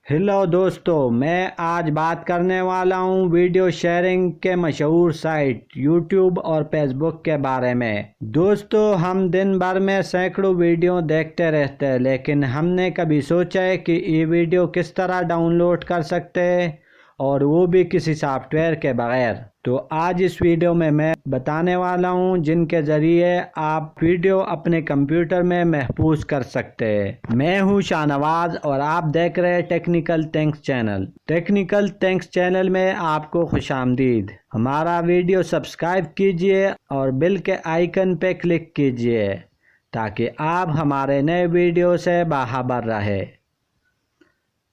Hello दोस्तों, मैं आज बात करने वाला हूँ वीडियो शेयरिंग के मशहूर साइट यूट्यूब और फेसबुक के बारे में। दोस्तों, हम दिन भर में सैकड़ों वीडियो देखते रहते हैं, लेकिन हमने कभी सोचा है कि ये वीडियो किस तरह डाउनलोड कर सकते हैं, और वो भी किसी सॉफ्टवेयर के बगैर। तो आज इस वीडियो में मैं बताने वाला हूं जिनके ज़रिए आप वीडियो अपने कंप्यूटर में महफूज कर सकते हैं। मैं हूं शाहनवाज और आप देख रहे हैं technical things channel. Technical things channel में आपको खुशामदीद। हमारा वीडियो सब्सक्राइब कीजिए और बेल के आइकन पे क्लिक कीजिए ताकि आप हमारे नए वीडियो से बाखबर रहे।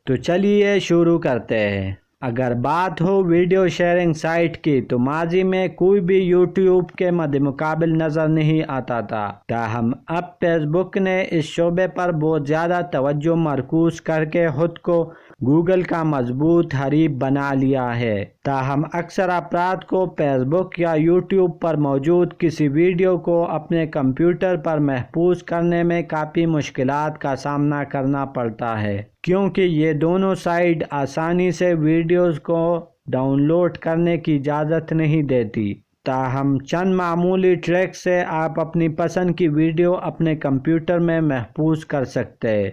तो चलिए शुरू करते हैं। अगर बात हो वीडियो शेयरिंग साइट की, तो माजी में कोई भी यूट्यूब के मद्देमुकाबिल नज़र नहीं आता था। ताहम अब फेसबुक ने इस शोबे पर बहुत ज़्यादा तवज्जो मरकूज करके खुद को गूगल का मजबूत हरीफ बना लिया है। ताहम अक्सर अफराद को फेसबुक या यूट्यूब पर मौजूद किसी वीडियो को अपने कंप्यूटर पर महफूज करने में काफ़ी मुश्किलात का सामना करना पड़ता है, क्योंकि ये दोनों साइट आसानी से वीडियोस को डाउनलोड करने की इजाज़त नहीं देती। ताहम चंद मामूली ट्रिक से आप अपनी पसंद की वीडियो अपने कंप्यूटर में महफूज कर सकते हैं,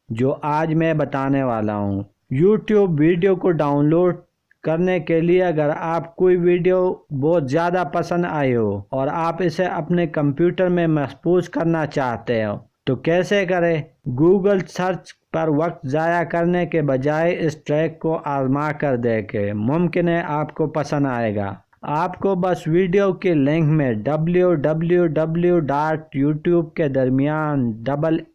जो आज मैं बताने वाला हूँ। यूट्यूब वीडियो को डाउनलोड करने के लिए, अगर आप कोई वीडियो बहुत ज़्यादा पसंद आई हो और आप इसे अपने कंप्यूटर में महफूज करना चाहते हो, तो कैसे करें? गूगल सर्च पर वक्त ज़ाया करने के बजाय इस ट्रैक को आजमा कर देखें। मुमकिन है आपको पसंद आएगा। आपको बस वीडियो के लिंक में www.youtube के दरमियान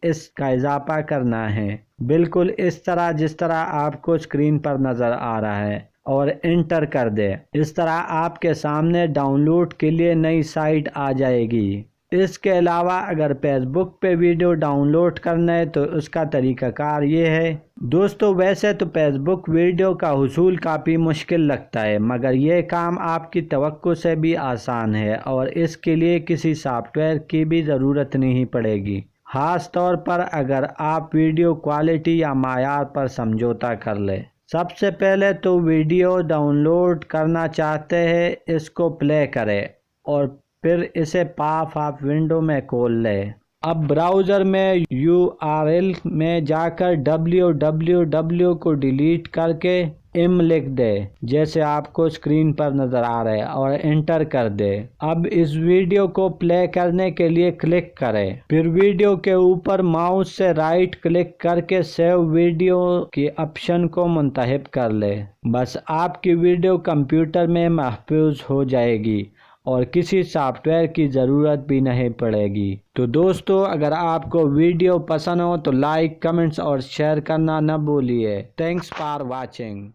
$S का इजाफा करना है, बिल्कुल इस तरह जिस तरह आपको स्क्रीन पर नज़र आ रहा है, और इंटर कर दे। इस तरह आपके सामने डाउनलोड के लिए नई साइट आ जाएगी। इसके अलावा अगर फेसबुक पे वीडियो डाउनलोड करना है तो उसका तरीक़ाकार ये है। दोस्तों, वैसे तो फेसबुक वीडियो का हुसूल काफ़ी मुश्किल लगता है, मगर ये काम आपकी तवक्को से भी आसान है और इसके लिए किसी सॉफ्टवेयर की भी ज़रूरत नहीं पड़ेगी, ख़ास तौर पर अगर आप वीडियो क्वालिटी या मायार पर समझौता कर ले। सबसे पहले तो वीडियो डाउनलोड करना चाहते हैं, इसको प्ले करें और फिर इसे पॉप अप विंडो में खोल लें। अब ब्राउज़र में URL में जाकर www को डिलीट करके m लिख दे, जैसे आपको स्क्रीन पर नज़र आ रहा है, और इंटर कर दे। अब इस वीडियो को प्ले करने के लिए क्लिक करें, फिर वीडियो के ऊपर माउस से राइट क्लिक करके सेव वीडियो की ऑप्शन को मुंतखब कर ले। बस आपकी वीडियो कंप्यूटर में महफूज हो जाएगी और किसी सॉफ्टवेयर की ज़रूरत भी नहीं पड़ेगी। तो दोस्तों, अगर आपको वीडियो पसंद हो तो लाइक, कमेंट्स और शेयर करना न भूलिए। Thanks for watching.